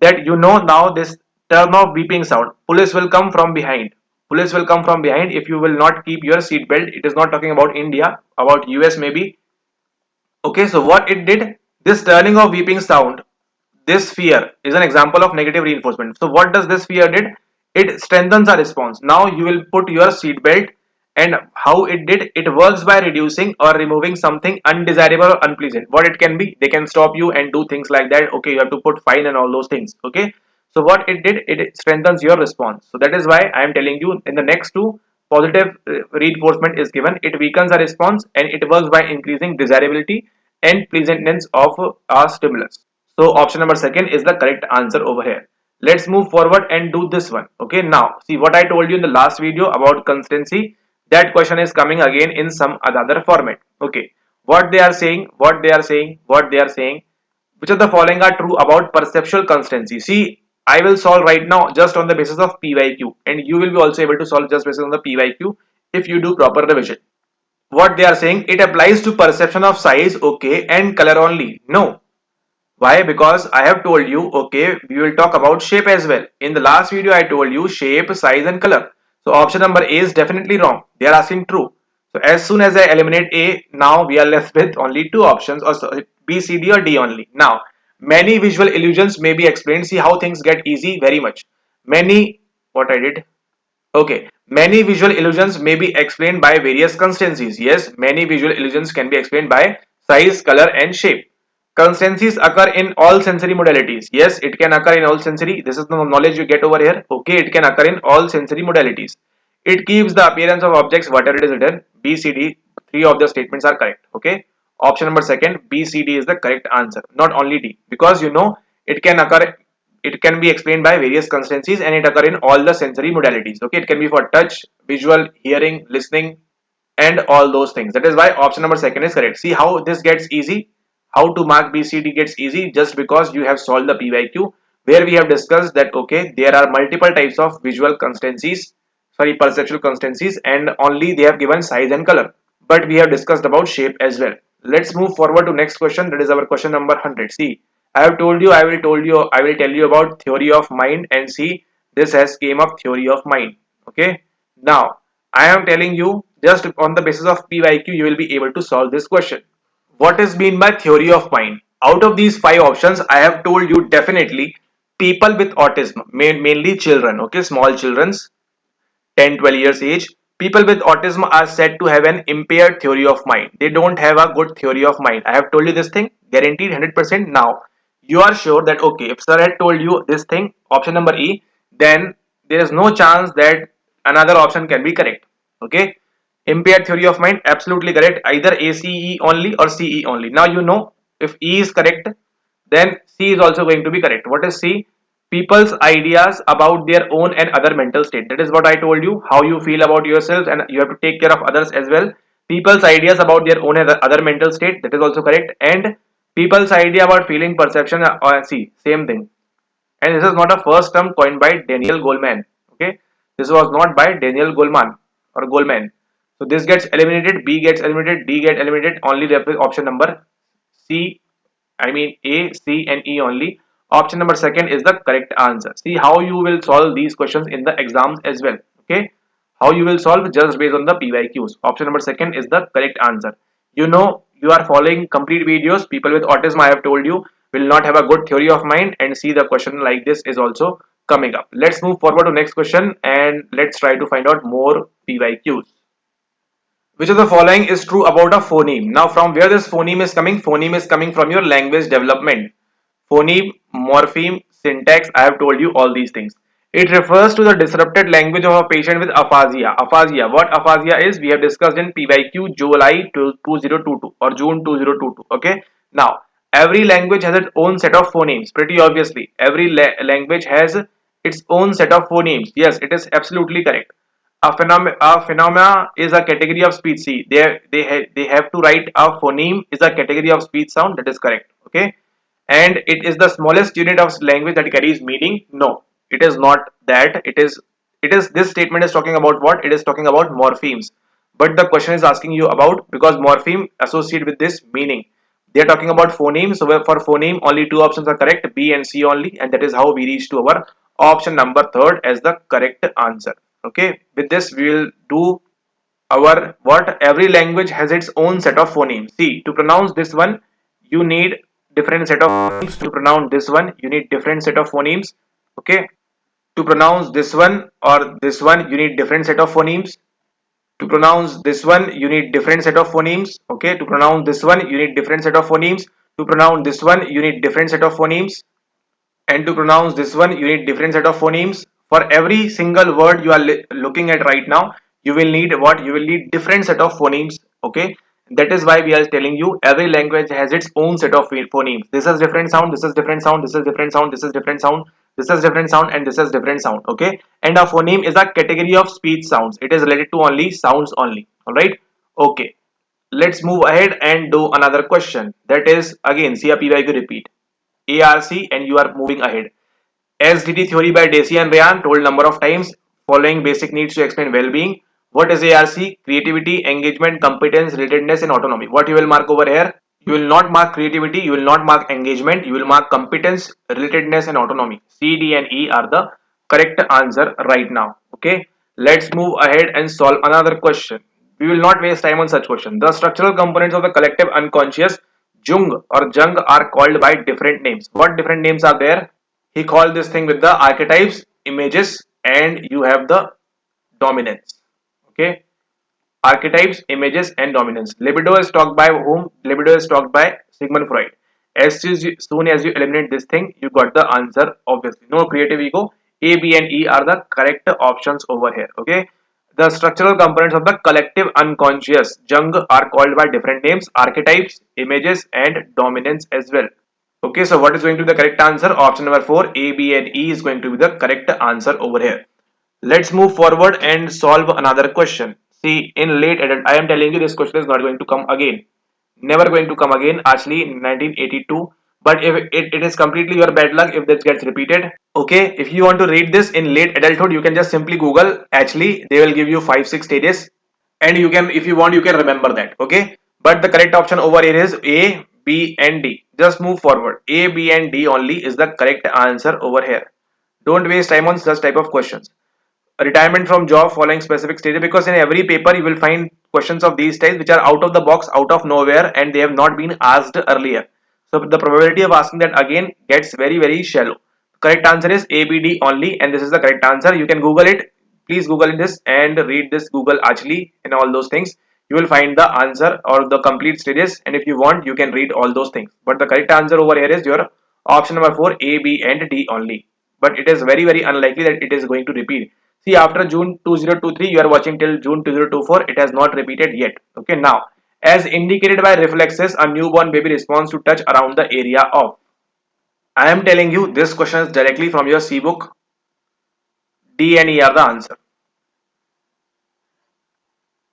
that you know now this turn off beeping sound. Police will come from behind. Police will come from behind if you will not keep your seat belt. It is not talking about India, about US maybe. Okay, so what it did, this turning of beeping sound, this fear is an example of negative reinforcement. So what does this fear did? It strengthens our response. Now you will put your seat belt, and how it did, it works by reducing or removing something undesirable or unpleasant. What it can be, they can stop you and do things like that. Okay, you have to put fine and all those things. Okay, so what it did, it strengthens your response. So that is why I am telling you in the next two, positive reinforcement is given. It weakens our response and it works by increasing desirability and pleasantness of our stimulus. So option number second is the correct answer over here. Let's move forward and do this one. Okay, now see what I told you in the last video about consistency. That question is coming again in some other format. Okay, what they are saying, what they are saying, what they are saying. Which of the following are true about perceptual consistency? See, I will solve right now just on the basis of PYQ, and you will be also able to solve just based on the PYQ if you do proper revision. What they are saying, it applies to perception of size, okay, and color only. No, why? Because I have told you, okay, we will talk about shape as well. In the last video, I told you shape, size and color. So option number A is definitely wrong. They are asking true. So as soon as I eliminate A, now we are left with only two options, or B, C, D or D only. Now, many visual illusions may be explained. See how things get easy very much. Many, what I did? Okay, many visual illusions may be explained by various constancies. Yes, many visual illusions can be explained by size, color and shape. Constancies occur in all sensory modalities. Yes, it can occur in all sensory. This is the knowledge you get over here. Okay, it can occur in all sensory modalities. It keeps the appearance of objects, whatever it is written. B, C, D, three of the statements are correct. Okay, option number second, B, C, D is the correct answer. Not only D, because you know it can occur, it can be explained by various constancies and it occur in all the sensory modalities. Okay, it can be for touch, visual, hearing, listening and all those things. That is why option number second is correct. See how this gets easy, how to mark BCD gets easy, just because you have solved the PYQ where we have discussed that okay, there are multiple types of visual constancies, sorry, perceptual constancies, and only they have given size and color, but we have discussed about shape as well. Let's move forward to next question. That is our question number 100. See, I have told you, I will tell you about theory of mind, and see, this has came up theory of mind. Okay, now I am telling you just on the basis of PYQ you will be able to solve this question. What is mean by theory of mind? Out of these five options, I have told you definitely people with autism, mainly children, okay, small children's 10 12 years age, people with autism are said to have an impaired theory of mind. They don't have a good theory of mind. I have told you this thing, guaranteed 100%. Now you are sure that okay, if sir had told you this thing, option number E, then there is no chance that another option can be correct. Okay, impaired theory of mind, absolutely correct, either ACE only or CE only. Now you know if E is correct, then C is also going to be correct. What is C? People's ideas about their own and other mental state. That is what I told you, how you feel about yourself and you have to take care of others as well. People's ideas about their own and other mental state, that is also correct. And people's idea about feeling, perception, see, same thing. And this is not a first term coined by Daniel Goleman. Okay, this was not by Daniel Goleman or Goleman. So this gets eliminated, B gets eliminated, D get eliminated, only left with option number C, I mean A, C and E only. Option number second is the correct answer. See how you will solve these questions in the exams as well. Okay, how you will solve just based on the PYQs. Option number second is the correct answer. You know you are following complete videos. People with autism, I have told you, will not have a good theory of mind, and see the question like this is also coming up. Let's move forward to next question and let's try to find out more PYQs. Which of the following is true about a phoneme? Now from where this phoneme is coming? Phoneme is coming from your language development. Phoneme, morpheme, syntax, I have told you all these things. It refers to the disrupted language of a patient with aphasia. Aphasia. What aphasia is? We have discussed in PYQ July 2022 or June 2022. Okay. Now, every language has its own set of phonemes. Pretty obviously, every language has its own set of phonemes. Yes, it is absolutely correct. A phenomena is a category of speech. See, they have to write a phoneme is a category of speech sound. That is correct. Okay, and it is the smallest unit of language that carries meaning. No, it is not that. It is this statement is talking about what? It is talking about morphemes, but the question is asking you about, because morpheme associate with this meaning, they are talking about phoneme. So for phoneme only two options are correct, B and C only, and that is how we reach to our option number third as the correct answer. Okay, with this we will do our what? Every language has its own set of phonemes. See, to pronounce this one you need different set of phonemes. To pronounce this one you need different set of phonemes. Okay, to pronounce this one or this one you need different set of phonemes. To pronounce this one you need different set of phonemes. Okay, to pronounce this one you need different set of phonemes. To pronounce this one you need different set of phonemes. And to pronounce this one you need different set of phonemes. For every single word you are looking at right now, you will need what? You will need different set of phonemes. Okay, that is why we are telling you every language has its own set of phonemes. This is different sound, this is different sound, this is different sound, this is different sound, this is different sound, and this is different sound. Okay, and a phoneme is a category of speech sounds. It is related to only sounds only. All right. Okay, let's move ahead and do another question. That is again CRPYQ repeat ARC, and you are moving ahead. SDT theory by Deci and Ryan, told number of times. Following basic needs to explain well-being. What is ARC? Creativity, engagement, competence, relatedness, and autonomy. What you will mark over here? You will not mark creativity, you will not mark engagement, you will mark competence, relatedness, and autonomy. C, D, and E are the correct answer right now. Okay, let's move ahead and solve another question. We will not waste time on such question. The structural components of the collective unconscious, Jung or Jung, are called by different names. What different names are there? He called this thing with the archetypes, images, and you have the dominance. Okay, archetypes, images, and dominance. Libido is talked by whom? Libido is talked by Sigmund Freud. Soon as you eliminate this thing, you got the answer. Obviously, no creative ego. A, B, and E are the correct options over here. Okay, the structural components of the collective unconscious, Jung, are called by different names: archetypes, images, and dominance as well. Okay, so what is going to be the correct answer? Option number 4, A, B, and E is going to be the correct answer over here. Let's move forward and solve another question. See, in late adult, I am telling you this question is not going to come again. Never going to come again, actually, in 1982. But if it is completely your bad luck if this gets repeated. Okay, if you want to read this in late adulthood, you can just simply Google. Actually, they will give you 5-6 stages, and you can, if you want, you can remember that. Okay, but the correct option over here is A, B, and D. Just move forward. A, B, and D only is the correct answer over here. Don't waste time on such type of questions. Retirement from job following specific stages, because in every paper you will find questions of these types which are out of the box, out of nowhere, and they have not been asked earlier. So the probability of asking that again gets very shallow. Correct answer is ABD only, and this is the correct answer. You can Google it. Please Google this and read this Google actually and all those things. You will find the answer or the complete stages, and if you want you can read all those things. But the correct answer over here is your option number 4, A, B, and D only. But it is very unlikely that it is going to repeat. See, after June 2023, you are watching till June 2024. It has not repeated yet. Okay, now, as indicated by reflexes, a newborn baby responds to touch around the area of. I am telling you, this question is directly from your C book. D and E are the answer.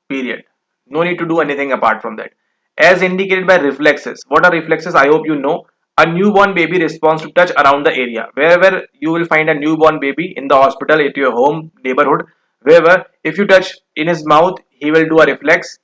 Period. No need to do anything apart from that. As indicated by reflexes. What are reflexes? I hope you know. A newborn baby responds to touch around the area. Wherever you will find a newborn baby, in the hospital, at your home, neighborhood, wherever, if you touch in his mouth, he will do a reflex.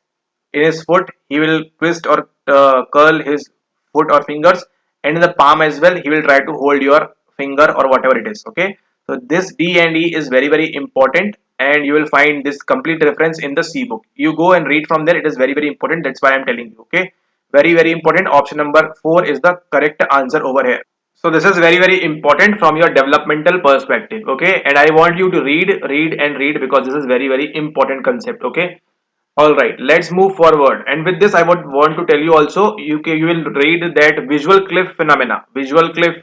In his foot, he will twist or curl his foot or fingers, and in the palm as well, he will try to hold your finger or whatever it is. Okay, so this D and E is very important, and you will find this complete reference in the C book. You go and read from there. It is very important. That's why I'm telling you. Okay, very important. Option number 4 is the correct answer over here. So this is very important from your developmental perspective. Okay, and I want you to read because this is very important concept. Okay, all right, let's move forward. And with this, I would want to tell you also, you will read that visual cliff phenomena. Visual cliff,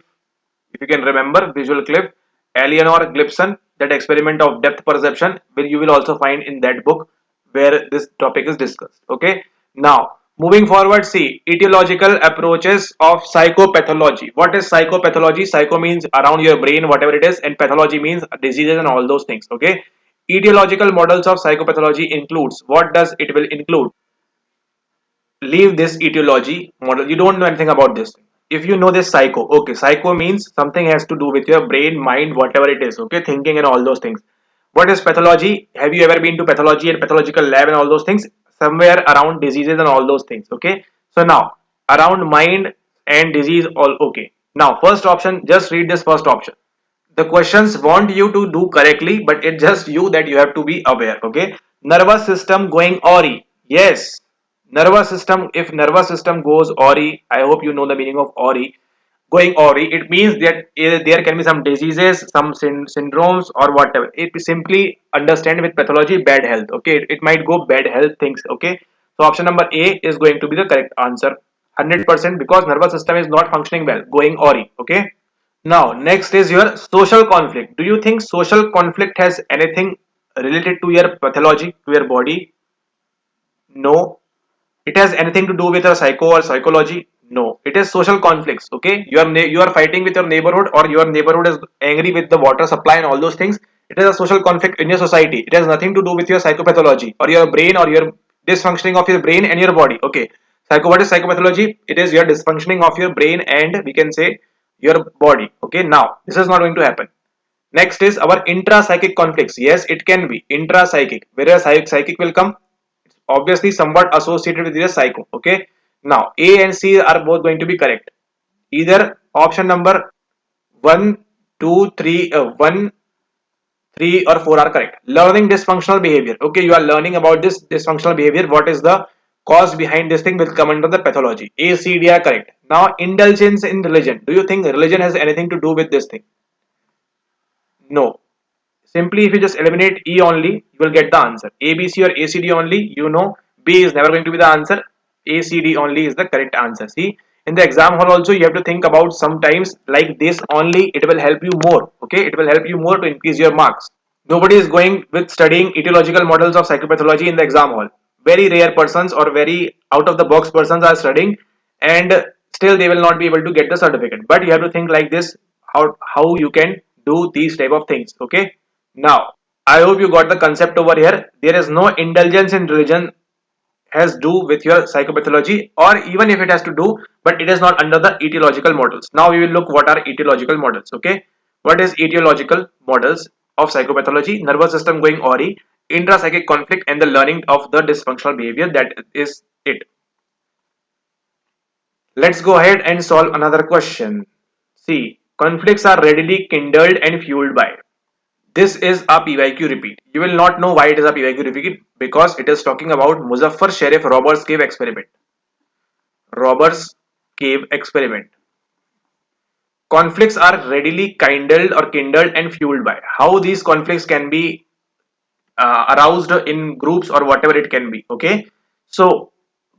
if you can remember, visual cliff. Eleanor Gibson, that experiment of depth perception, you will also find in that book where this topic is discussed. Okay. Now, moving forward, see etiological approaches of psychopathology. What is psychopathology? Psycho means around your brain, whatever it is, and pathology means diseases and all those things. Okay. Etiological models of psychopathology includes, what does it will include? Leave this etiology model. You don't know anything about this. If you know this psycho, okay, psycho means something has to do with your brain, mind, whatever it is, okay, thinking and all those things. What is pathology? Have you ever been to pathology and pathological lab and all those things? Somewhere around diseases and all those things, okay. So now around mind and disease, all okay. Now first option, just read this first option. The questions want you to do correctly, but it's just you that you have to be aware. Okay. Nervous system going awry. Yes, nervous system. If nervous system goes awry, I hope you know the meaning of awry. Going awry, it means that there can be some diseases, some syndromes or whatever. It simply understand with pathology bad health. Okay, it might go bad health things. Okay, so option number A is going to be the correct answer 100%, because nervous system is not functioning well, going awry. Okay. Now, next is your social conflict. Do you think social conflict has anything related to your pathology, to your body? No. It has anything to do with a psycho or psychology? No. It is social conflicts. Okay, you are fighting with your neighborhood, or your neighborhood is angry with the water supply and all those things. It is a social conflict in your society. It has nothing to do with your psychopathology or your brain or your dysfunctioning of your brain and your body. Okay. What is psychopathology? It is your dysfunctioning of your brain and we can say your body. Okay. Now this is not going to happen. Next is our intra-psychic conflicts. Yes, it can be intra-psychic. Where a psychic will come, it's obviously somewhat associated with the psycho. Okay. Now A and C are both going to be correct. Either option number one, two, three, one, three, or four are correct. Learning dysfunctional behavior. Okay, you are learning about this dysfunctional behavior. What is the cause behind this thing will come under the pathology. A, C, D are correct. Now indulgence in religion. Do you think religion has anything to do with this thing? No. Simply if you just eliminate E only, you will get the answer. A, B, C or A, C, D only, you know B is never going to be the answer. A, C, D only is the correct answer. See, in the exam hall also you have to think about sometimes like this only, it will help you more. Okay, it will help you more to increase your marks. Nobody is going with studying etiological models of psychopathology in the exam hall. Very rare persons or very out of the box persons are studying, and still they will not be able to get the certificate. But you have to think like this, how you can do these type of things. Okay. Now, I hope you got the concept over here. There is no indulgence in religion has do with your psychopathology, or even if it has to do, but it is not under the etiological models. Now we will look what are etiological models. Okay, what is etiological models of psychopathology? Nervous system going awry, intrapsychic conflict, and the learning of the dysfunctional behavior. That is it. Let's go ahead and solve another question. See, conflicts are readily kindled and fueled by. This is a PYQ repeat. You will not know why it is a PYQ repeat, because it is talking about Muzaffar Sharif robbers cave experiment. Robbers cave experiment. Conflicts are readily kindled and fueled by. How these conflicts can be aroused in groups or whatever it can be. Okay, so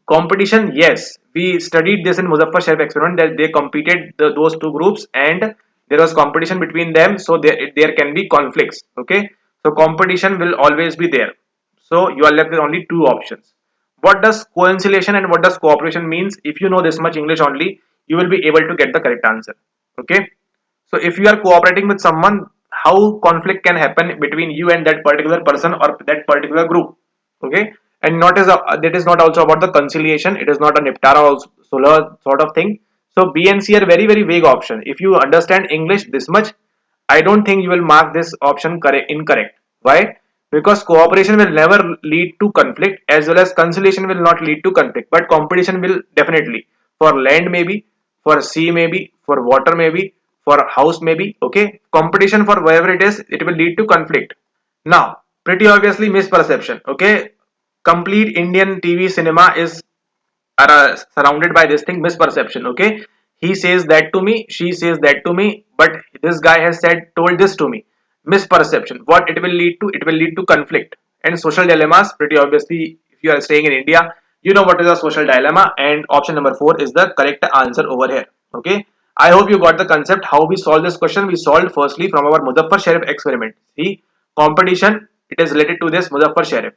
competition, yes, we studied this in Muzaffar Sharif experiment that they competed those two groups and there was competition between them, so there can be conflicts. Okay, so competition will always be there, so you are left with only two options. What does coincidation and what does cooperation means? If you know this much English only, you will be able to get the correct answer. Okay, so if you are cooperating with someone, how conflict can happen between you and that particular person or that particular group? Okay, and not as that is not also about the conciliation. It is not a niptara or sort of thing. So B and C are very very vague option. If you understand English this much, I don't think you will mark this option incorrect. Why? Because cooperation will never lead to conflict, as well as conciliation will not lead to conflict, but competition will definitely. For land maybe, for sea maybe, for water maybe, for house maybe. Okay, competition for wherever it is, it will lead to conflict. Now, pretty obviously misperception. Okay, complete Indian TV cinema is surrounded by this thing, misperception. Okay, he says that to me, she says that to me, but this guy has told this to me. Misperception. What it will lead to? It will lead to conflict and social dilemmas. Pretty obviously, if you are staying in India, you know what is a social dilemma, and option number 4 is the correct answer over here. Okay, I hope you got the concept how we solve this question. We solved firstly from our Muzaffar Sharif experiment. See, competition, it is related to this Muzaffar Sharif.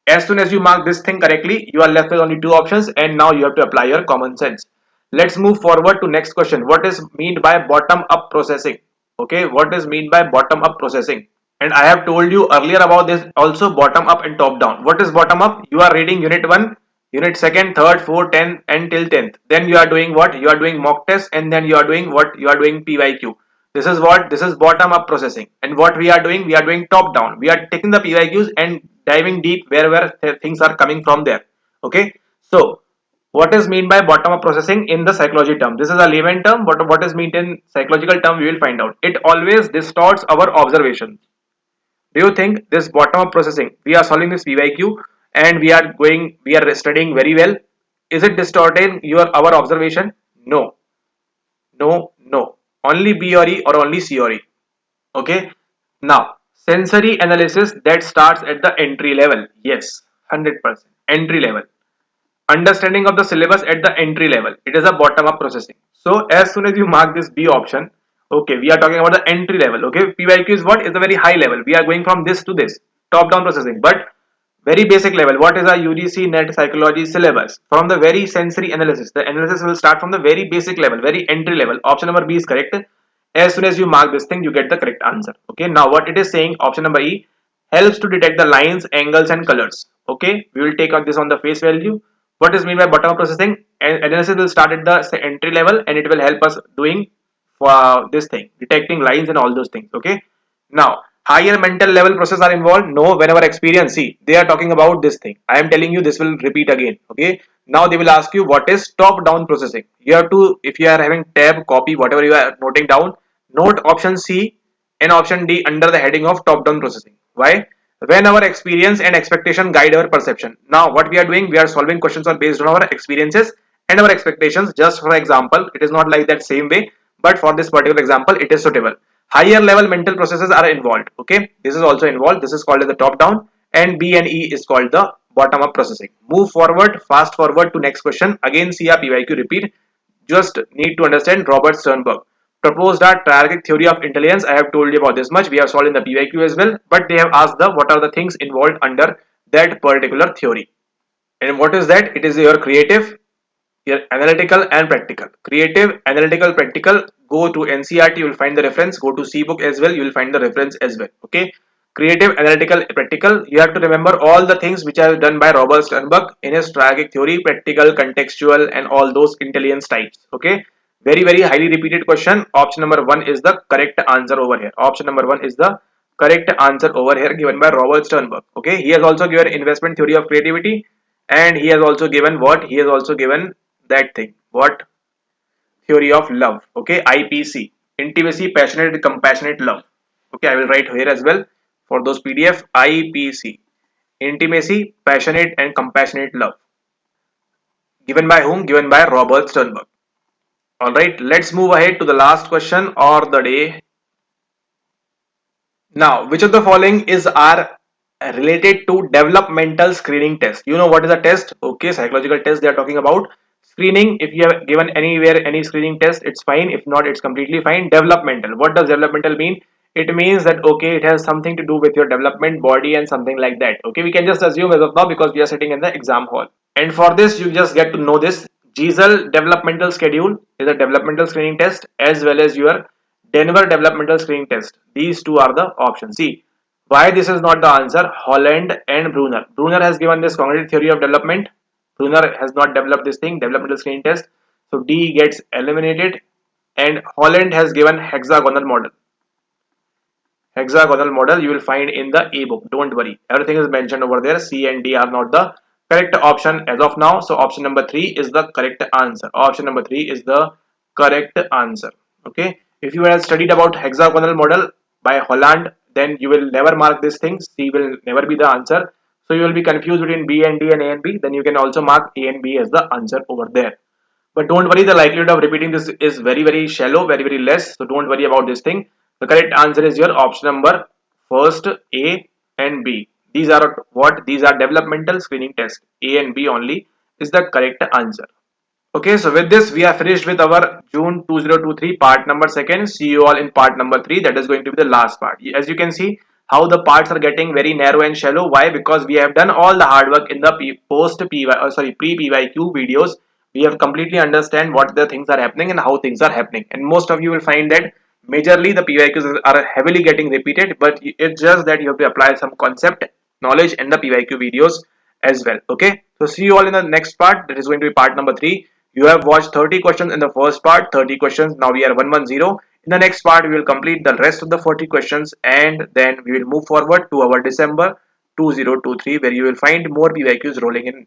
As soon as you mark this thing correctly, you are left with only two options and now you have to apply your common sense. Let's move forward to next question. What is meant by bottom up processing? Okay, what is meant by bottom up processing? And I have told you earlier about this also, bottom up and top down. What is bottom up? You are reading unit 1, unit 2nd, 3rd, 4th, 10th and till 10th. Then you are doing what? You are doing mock test and then you are doing what? You are doing PYQ. This is what? This is bottom up processing. And what we are doing? We are doing top down. We are taking the PYQs and diving deep where things are coming from there. Okay. So what is meant by bottom up processing in the psychology term? This is a layman term, but what is meant in psychological term we will find out. It always distorts our observation. Do you think this bottom up processing, we are solving this PYQ and we are studying very well? Is it distorting our observation? No, no. Only B or E or only C or E. Okay. Now, sensory analysis that starts at the entry level. Yes, 100%. Entry level. Understanding of the syllabus at the entry level. It is a bottom up processing. So as soon as you mark this B option, okay, we are talking about the entry level. Okay, PYQ is what? Is the very high level. We are going from this to this, top down processing. But very basic level, what is a UGC net psychology syllabus? From the very sensory analysis, the analysis will start from the very basic level, very entry level. Option number B is correct. As soon as you mark this thing, you get the correct answer. Okay, now what it is saying, option number E, helps to detect the lines, angles and colors. Okay, we will take out this on the face value. What is meant by bottom up processing? Analysis will start at the entry level and it will help us doing this thing, detecting lines and all those things. Okay, now higher mental level process are involved. No, whenever experience, see, they are talking about this thing. I am telling you this will repeat again. Okay, now they will ask you what is top down processing. You have to, if you are having tab, copy whatever you are noting down, note option C and option D under the heading of top down processing. Why? When our experience and expectation guide our perception. Now what we are doing, we are solving questions are based on our experiences and our expectations. Just for example, it is not like that same way, but for this particular example it is suitable. Higher level mental processes are involved. Okay, this is also involved. This is called as the top down and B and E is called the bottom up processing. Move forward, fast forward to next question. Again see a PYQ repeat. Just need to understand Robert Sternberg proposed a triarchic theory of intelligence. I have told you about this much. We have solved in the PYQ as well, but they have asked the what are the things involved under that particular theory. And what is that? It is your creative, your analytical and practical. Creative, analytical, practical. Go to NCRT, you will find the reference. Go to C book as well, you will find the reference as well. Okay. Creative, analytical, practical. You have to remember all the things which are done by Robert Sternberg in his triarchic theory, practical, contextual, and all those intelligence types. Okay. Very highly repeated question. Option number 1 is the correct answer over here. Option number 1 is the correct answer over here given by Robert Sternberg. Okay. He has also given investment theory of creativity and he has also given what? He has also given that thing. What? Theory of love. Okay. IPC. Intimacy, passionate, compassionate love. Okay. I will write here as well for those PDF. IPC. Intimacy, passionate and compassionate love. Given by whom? Given by Robert Sternberg. Alright, let's move ahead to the last question or the day. Now, which of the following is are related to developmental screening test? You know what is a test? Okay, psychological test they are talking about. Screening, if you have given anywhere any screening test, it's fine. If not, it's completely fine. Developmental. What does developmental mean? It means that okay, it has something to do with your development, body, and something like that. Okay, we can just assume as of now because we are sitting in the exam hall. And for this, you just get to know this. GSL developmental schedule is a developmental screening test as well as your Denver developmental screening test. These two are the options. See, why this is not the answer? Holland and Brunner. Brunner has given this cognitive theory of development. Brunner has not developed this thing, developmental screening test. So D gets eliminated. And Holland has given hexagonal model. Hexagonal model you will find in the ebook. Don't worry. Everything is mentioned over there. C and D are not the correct option as of now. So option number 3 is the correct answer. Option number 3 is the correct answer. Okay. If you have studied about hexagonal model by Holland, then you will never mark this thing. C will never be the answer. So you will be confused between B and D and A and B. Then you can also mark A and B as the answer over there. But don't worry, the likelihood of repeating this is very shallow, very less. So don't worry about this thing. The correct answer is your option number first, A and B. These are what? These are developmental screening tests. A and B only is the correct answer. Okay, so with this, we are finished with our June 2023 part number second. See you all in part number three. That is going to be the last part. As you can see, how the parts are getting very narrow and shallow. Why? Because we have done all the hard work in the post PY, pre PYQ videos. We have completely understand what the things are happening and how things are happening. And most of you will find that majorly the PYQs are heavily getting repeated, but it's just that you have to apply some concept knowledge in the PYQ videos as well. Okay, so see you all in the next part. That is going to be part number three. You have watched 30 questions in the first part, 30 questions. Now we are 110. In the next part, we will complete the rest of the 40 questions, and then we will move forward to our December 2023, where you will find more PYQs rolling in